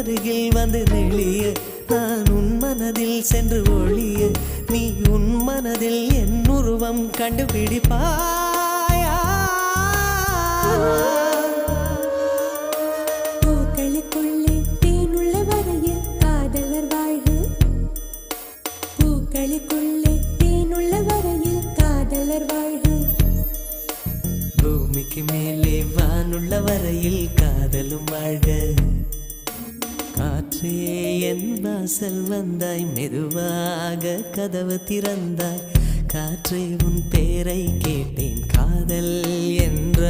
அருகில் வந்து நெளிய நான் உன் மனதில் சென்று ஒளிய நீ உன் மனதில் என் உருவம் கண்டுபிடிப்பாயா பூக்களுக்குள்ளே தேனுள்ள வரையில் காதலர் வாழ்வு பூக்களுக்குள்ளே தேனுள்ள வரையில் காதலர் வாழ்வு பூமிக்கு மேலே வானுள்ள வரையில் காதலும் வாழ்க காற்றே என் வாசல் வந்தாய் மெதுவாக கதவு திறந்தாய் காற்றே உன் பேரை கேட்டேன் காதல் என்ற